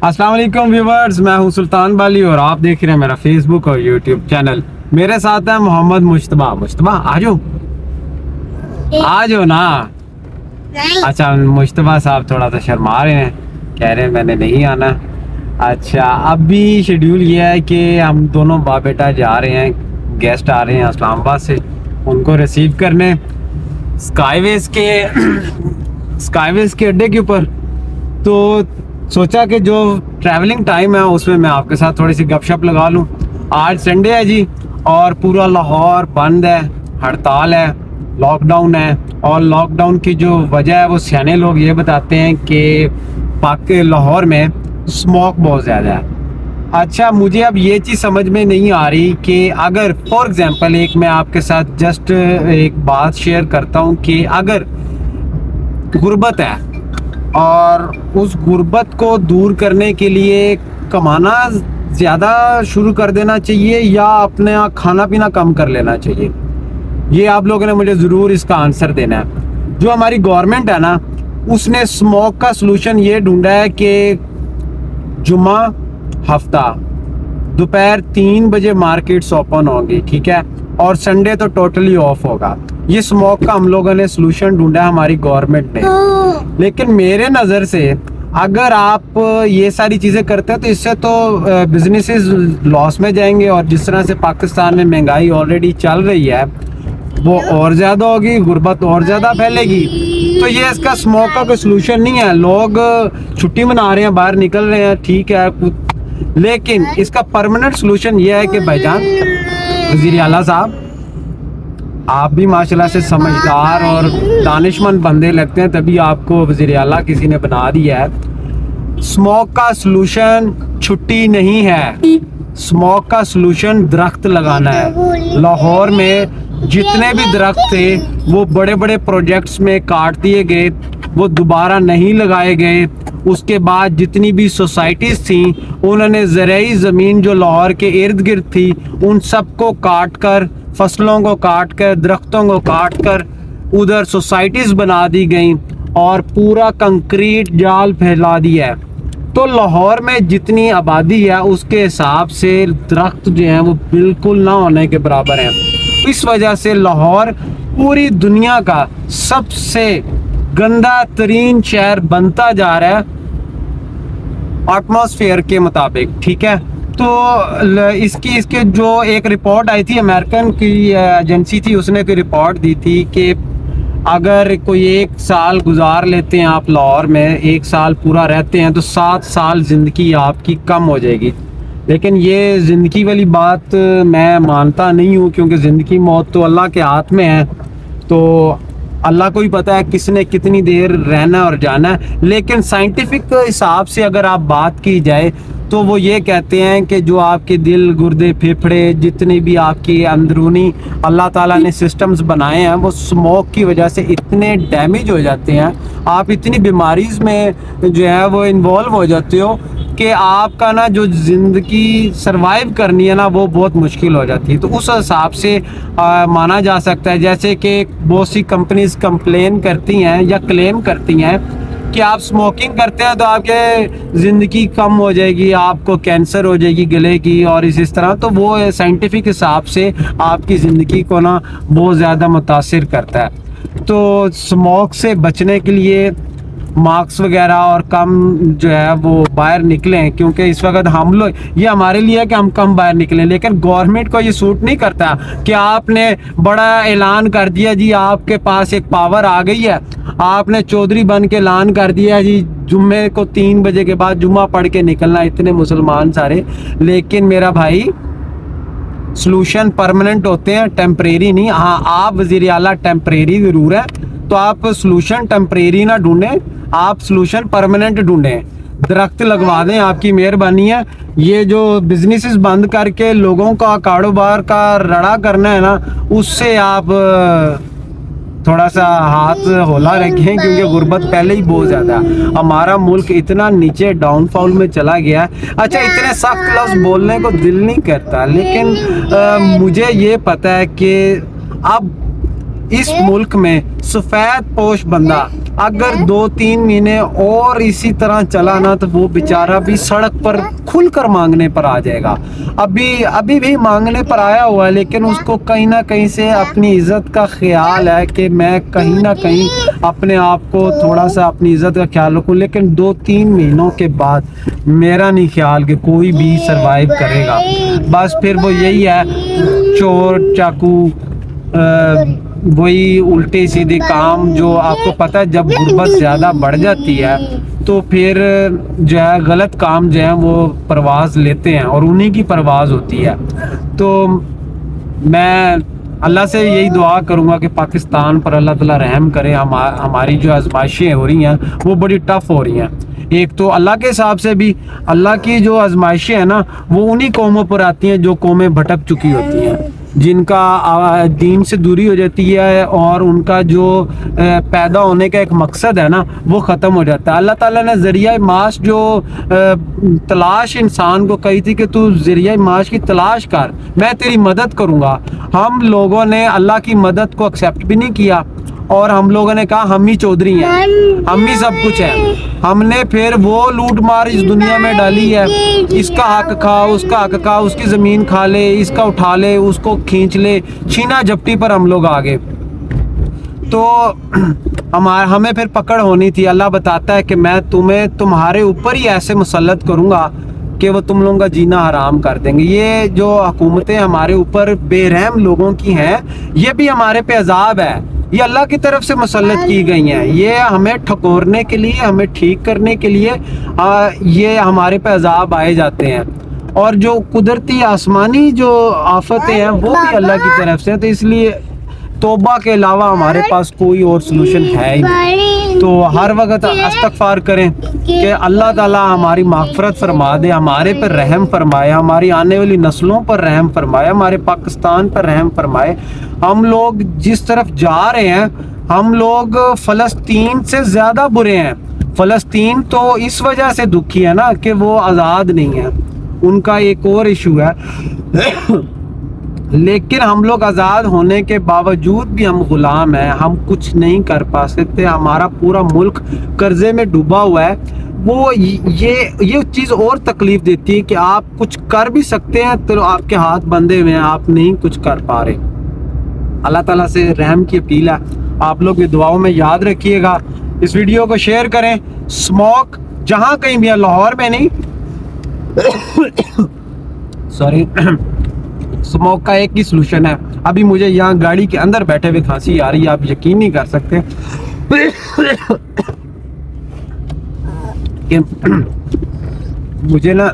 अस्सलाम वालेकुम व्यूवर्स, मैं हूं सुल्तान बाली और आप देख रहे हैं मेरा फेसबुक और यूट्यूब चैनल। मेरे साथ है मोहम्मद मुश्तबा। मुश्तबा आ जाओ ना। अच्छा, मुश्तबा साहब थोड़ा सा शर्मा रहे हैं, कह रहे हैं मैंने नहीं आना। अच्छा, अभी शेड्यूल ये है कि हम दोनों बाप बेटा जा रहे हैं, गेस्ट आ रहे हैं इस्लामाबाद से, उनको रिसीव करने स्काईवेज के अड्डे के ऊपर। तो सोचा कि जो ट्रैवलिंग टाइम है उसमें मैं आपके साथ थोड़ी सी गपशप लगा लूं। आज संडे है जी और पूरा लाहौर बंद है, हड़ताल है, लॉकडाउन है। और लॉकडाउन की जो वजह है वो सियाने लोग ये बताते हैं कि लाहौर में स्मोक बहुत ज़्यादा है। अच्छा, मुझे अब ये चीज़ समझ में नहीं आ रही कि अगर फॉर एग्जांपल एक मैं आपके साथ जस्ट एक बात शेयर करता हूँ कि अगर गुर्बत है और उस गुर्बत को दूर करने के लिए कमाना ज़्यादा शुरू कर देना चाहिए या अपने खाना पीना कम कर लेना चाहिए, ये आप लोगों ने मुझे ज़रूर इसका आंसर देना है। जो हमारी गवर्नमेंट है ना, उसने स्मोक का सलूशन ये ढूंढा है कि जुम्मा हफ्ता दोपहर 3 बजे मार्केट्स ओपन होंगी, ठीक है, और संडे तो टोटली ऑफ होगा। ये स्मोक का हम लोगों ने सलूशन ढूंढा है, हमारी गवर्नमेंट ने। लेकिन मेरे नज़र से अगर आप ये सारी चीज़ें करते हैं तो इससे तो बिजनेसेस लॉस में जाएंगे और जिस तरह से पाकिस्तान में महंगाई ऑलरेडी चल रही है वो और ज़्यादा होगी, गुर्बत और ज़्यादा फैलेगी। तो ये इसका स्मोक का कोई सलूशन नहीं है। लोग छुट्टी मना रहे हैं, बाहर निकल रहे हैं, ठीक है, लेकिन इसका परमानेंट सलूशन ये है कि भाईजान वज़ीर आला साहब, आप भी माशाल्लाह से समझदार और दानिशमंद बंदे लगते हैं, तभी आपको वज़ीर आला किसी ने बना दिया है। स्मोक का सलूशन छुट्टी नहीं है, स्मोक का सलूशन दरख्त लगाना है। लाहौर में जितने भी दरख्त थे वो बड़े बड़े प्रोजेक्ट्स में काट दिए गए, वो दोबारा नहीं लगाए गए। उसके बाद जितनी भी सोसाइटीज़ थी उन्होंने ज़राई ज़मीन जो लाहौर के इर्द गिर्द थी उन सबको काट कर, फसलों को काट कर, दरख्तों को काट कर उधर सोसाइटीज़ बना दी गई और पूरा कंक्रीट जाल फैला दिया है। तो लाहौर में जितनी आबादी है उसके हिसाब से दरख्त जो हैं वो बिल्कुल ना होने के बराबर हैं। इस वजह से लाहौर पूरी दुनिया का सबसे गंदा तरीन शहर बनता जा रहा है एटमॉस्फेयर के मुताबिक, ठीक है। तो इसके जो एक रिपोर्ट आई थी, अमेरिकन की एजेंसी थी, उसने कोई रिपोर्ट दी थी कि अगर कोई 1 साल गुजार लेते हैं आप लाहौर में, 1 साल पूरा रहते हैं, तो 7 साल ज़िंदगी आपकी कम हो जाएगी। लेकिन ये ज़िंदगी वाली बात मैं मानता नहीं हूँ, क्योंकि ज़िंदगी मौत तो अल्लाह के हाथ में है। तो अल्लाह को ही पता है किसने कितनी देर रहना और जाना है। लेकिन साइंटिफिक हिसाब से अगर आप बात की जाए तो वो ये कहते हैं कि जो आपके दिल, गुर्दे, फेफड़े, जितने भी आपकी अंदरूनी अल्लाह ताला ने सिस्टम्स बनाए हैं वो स्मोक की वजह से इतने डैमेज हो जाते हैं, आप इतनी बीमारीज़ में जो है वो इन्वॉल्व हो जाते हो कि आपका ना जो ज़िंदगी सरवाइव करनी है ना वो बहुत मुश्किल हो जाती है। तो उस हिसाब से माना जा सकता है, जैसे कि बहुत सी कंपनीज कंप्लेन करती हैं या क्लेम करती हैं कि आप स्मोकिंग करते हैं तो आपके ज़िंदगी कम हो जाएगी, आपको कैंसर हो जाएगी गले की और इस तरह। तो वो साइंटिफिक हिसाब से आपकी ज़िंदगी को ना बहुत ज़्यादा मुतासिर करता है। तो स्मोक से बचने के लिए मास्क वगैरह और कम जो है वो बाहर निकलें, क्योंकि इस वक्त हम लोग, ये हमारे लिए है कि हम कम बाहर निकलें, लेकिन गवर्नमेंट को ये सूट नहीं करता कि आपने बड़ा ऐलान कर दिया जी, आपके पास एक पावर आ गई है, आपने चौधरी बन के ऐलान कर दिया जी जुम्मे को 3 बजे के बाद जुम्मा पढ़ के निकलना, इतने मुसलमान सारे। लेकिन मेरा भाई, सलूशन परमानेंट होते हैं, टेम्परेरी नहीं। हाँ, आप वज़ीर आला टेम्परेरी ज़रूर है, तो आप सलूशन टेम्परेरी ना ढूंढें, आप सलूशन परमानेंट ढूंढें, दरख्त लगवा दें, आपकी मेहरबानी है। ये जो बिजनेसेस बंद करके लोगों का कारोबार का रड़ा करना है ना, उससे आप थोड़ा सा हाथ होला रखें, क्योंकि गुर्बत पहले ही बहुत ज़्यादा है। हमारा मुल्क इतना नीचे डाउनफॉल में चला गया है। अच्छा, इतने सख्त लफ्ज़ बोलने को दिल नहीं करता, लेकिन मुझे ये पता है कि अब इस मुल्क में सफेद पोश बंदा अगर 2-3 महीने और इसी तरह चला ना तो वो बेचारा भी सड़क पर खुलकर मांगने पर आ जाएगा। अभी भी मांगने पर आया हुआ है, लेकिन उसको कहीं ना कहीं से अपनी इज्जत का ख्याल है कि मैं कहीं ना कहीं अपने आप को थोड़ा सा अपनी इज्जत का ख्याल रखूं। लेकिन 2-3 महीनों के बाद मेरा नहीं ख्याल कि कोई भी सरवाइव करेगा। बस फिर वो यही है, चोर चाकू वही उल्टे सीधे काम। जो आपको पता है जब गुर्बत ज़्यादा बढ़ जाती है तो फिर जो है गलत काम जो है वो परवाज़ लेते हैं और उन्हीं की परवाज़ होती है। तो मैं अल्लाह से यही दुआ करूँगा कि पाकिस्तान पर अल्लाह ताला रहम करे। हमारी जो आजमाइशें हो रही हैं वो बड़ी टफ़ हो रही हैं। एक तो अल्लाह के हिसाब से भी अल्लाह की जो आजमाइशें हैं ना वो उन्हीं कौमों पर आती हैं जो कौमें भटक चुकी होती हैं, जिनका दीन से दूरी हो जाती है और उनका जो पैदा होने का एक मकसद है ना वो ख़त्म हो जाता है। अल्लाह ताला ने ज़रिया माश जो तलाश इंसान को कही थी कि तू ज़रिया माश की तलाश कर, मैं तेरी मदद करूँगा। हम लोगों ने अल्लाह की मदद को एक्सेप्ट भी नहीं किया और हम लोगों ने कहा हम ही चौधरी हैं, हम ही सब कुछ है। हमने फिर वो लूट मार इस दुनिया में डाली है, इसका हक खा, उसका हक खा, उसकी ज़मीन खा ले, इसका उठा ले, उसको खींच ले, छीना झपटी पर हम लोग आ गए। तो हमें फिर पकड़ होनी थी। अल्लाह बताता है कि मैं तुम्हारे ऊपर ही ऐसे मुसल्लत करूँगा कि वो तुम लोगों का जीना हराम कर देंगे। ये जो हुकूमतें हमारे ऊपर बेरहम लोगों की हैं, ये भी हमारे पे अजाब है। ये अल्लाह की तरफ से मुसल्लत की गई हैं। ये हमें ठकोरने के लिए, हमें ठीक करने के लिए ये हमारे पे अजाब आए जाते हैं। और जो कुदरती आसमानी जो आफतें हैं वो भी अल्लाह की तरफ से हैं। तो इसलिए तौबा के अलावा हमारे पास कोई और सलूशन है ही नहीं। तो हर वक्त इस्तग़फ़ार करें कि अल्लाह ताला हमारी माग़फ़रत फरमा दे, हमारे पर रहम फरमाए, हमारी आने वाली नस्लों पर रहम फरमाए, हमारे पाकिस्तान पर रहम फरमाए। हम लोग जिस तरफ जा रहे हैं, हम लोग फ़लस्तीन से ज़्यादा बुरे हैं। फ़लस्तीन तो इस वजह से दुखी है ना कि वो आज़ाद नहीं है, उनका एक और इशू है। लेकिन हम लोग आज़ाद होने के बावजूद भी हम गुलाम हैं, हम कुछ नहीं कर पा सकते। हमारा पूरा मुल्क कर्जे में डूबा हुआ है। वो ये चीज़ और तकलीफ़ देती है कि आप कुछ कर भी सकते हैं तो आपके हाथ बंधे हुए हैं, आप नहीं कुछ कर पा रहे। अल्लाह ताला से रहम की अपील है, आप लोग ये दुआओं में याद रखिएगा। इस वीडियो को शेयर करें। स्मोक जहाँ कहीं भी है, लाहौर में नहीं सॉरी स्मोक का एक ही सलूशन है। अभी मुझे यहाँ गाड़ी के अंदर बैठे हुए खांसी आ रही है, आप यकीन नहीं कर सकते कि मुझे ना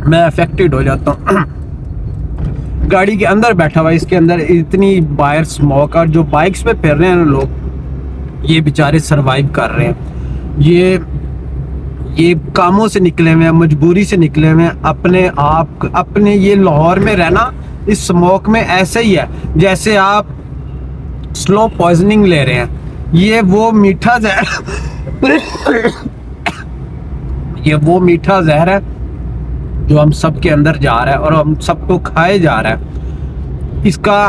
मैं अफेक्टेड हो जाता हूँ। गाड़ी के अंदर बैठा हुआ, इसके अंदर इतनी बाहर स्मोक, और जो बाइक्स पे फिर रहे हैं ना लोग, ये बेचारे सरवाइव कर रहे हैं। ये कामों से निकले हुए हैं, मजबूरी से निकले हुए हैं। अपने ये लाहौर में रहना इस स्मोक में ऐसे ही है जैसे आप स्लो पॉइजनिंग ले रहे हैं। ये वो मीठा जहर है जो हम सब के अंदर जा रहा है और हम सबको खाए जा रहा है। इसका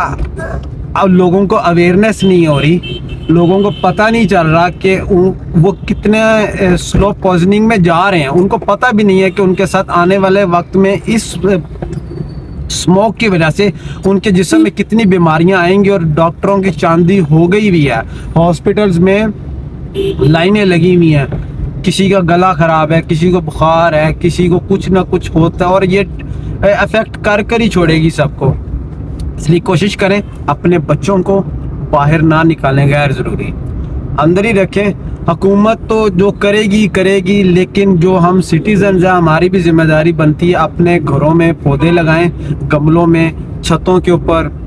अब लोगों को अवेयरनेस नहीं हो रही, लोगों को पता नहीं चल रहा कि वो कितने स्लो पॉइजनिंग में जा रहे हैं। उनको पता भी नहीं है कि उनके साथ आने वाले वक्त में इस स्मोक की वजह से उनके जिस्म में कितनी बीमारियां आएंगी। और डॉक्टरों की चांदी हो गई भी है, हॉस्पिटल्स में लाइनें लगी हुई हैं। किसी का गला ख़राब है, किसी को बुखार है, किसी को कुछ ना कुछ होता है, और ये अफेक्ट कर ही छोड़ेगी सबको। इसलिए कोशिश करें अपने बच्चों को बाहर ना निकालें, गैर ज़रूरी अंदर ही रखें। हुकूमत तो जो करेगी, लेकिन जो हम सिटीजन हैं हमारी भी जिम्मेदारी बनती है अपने घरों में पौधे लगाएं, गमलों में, छतों के ऊपर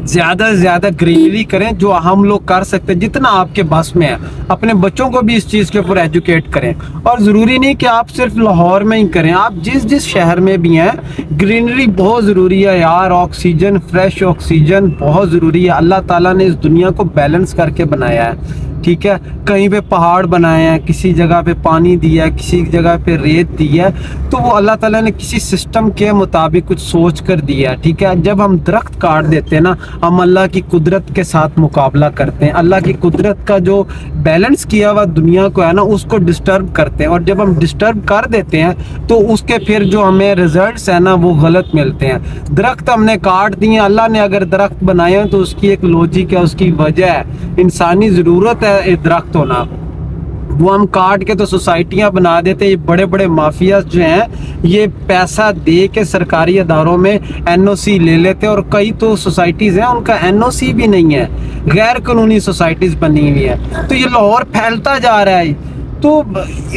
ज़्यादा से ज़्यादा ग्रीनरी करें जो हम लोग कर सकते हैं जितना आपके बस में है। अपने बच्चों को भी इस चीज़ के ऊपर एजुकेट करें। और ज़रूरी नहीं कि आप सिर्फ लाहौर में ही करें, आप जिस शहर में भी हैं, ग्रीनरी बहुत ज़रूरी है यार। ऑक्सीजन, फ्रेश ऑक्सीजन बहुत ज़रूरी है। अल्लाह ताला ने इस दुनिया को बैलेंस करके बनाया है। ठीक है, कहीं पे पहाड़ बनाए हैं, किसी जगह पे पानी दिया है, किसी जगह पे रेत दी है, तो वो अल्लाह ताला ने किसी सिस्टम के मुताबिक कुछ सोच कर दिया है। ठीक है, जब हम दरख्त काट देते हैं ना, हम अल्लाह की कुदरत के साथ मुकाबला करते हैं, अल्लाह की कुदरत का जो बैलेंस किया हुआ दुनिया को है ना, उसको डिस्टर्ब करते हैं। और जब हम डिस्टर्ब कर देते हैं तो उसके फिर जो हमें रिजल्ट्स है ना वो गलत मिलते हैं। दरख्त हमने काट दिए, अल्लाह ने अगर दरख्त बनाए हैं तो उसकी एक लॉजिक है, उसकी वजह है, इंसानी ज़रूरत है दरख्त होना। वो हम काट के तो सोसाइटियां बना देते हैं। ये बड़े बड़े माफिया जो हैं ये पैसा दे के सरकारी अदारों में एनओसी ले लेते हैं, और कई तो सोसाइटीज़ हैं उनका एनओसी भी नहीं है, गैर कानूनी सोसाइटीज़ बनी हुई है। तो ये लाहौर फैलता जा रहा है, तो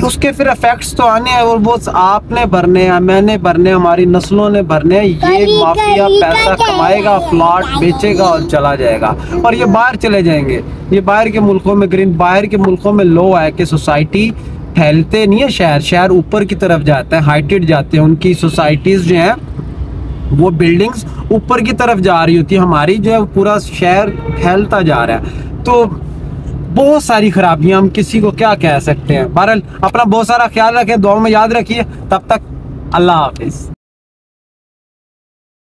उसके फिर इफेक्ट्स तो आने हैं, और वो आपने भरने हैं, मैंने भरने, हमारी नस्लों ने भरने हैं। ये माफिया पैसा कमाएगा, प्लॉट बेचेगा और चला जाएगा, और ये बाहर चले जाएंगे। ये बाहर के मुल्कों में बाहर के मुल्कों में लो है कि सोसाइटी फैलते नहीं है, शहर ऊपर की तरफ जाता है, हाइटेड जाते हैं, उनकी सोसाइटीज़ जो हैं वो बिल्डिंग्स ऊपर की तरफ जा रही होती है, हमारी जो है पूरा शहर फैलता जा रहा है। तो बहुत सारी खराबियां, हम किसी को क्या कह सकते हैं। बहरहाल अपना बहुत सारा ख्याल रखें, दुआ में याद रखिए। तब तक अल्लाह हाफिज।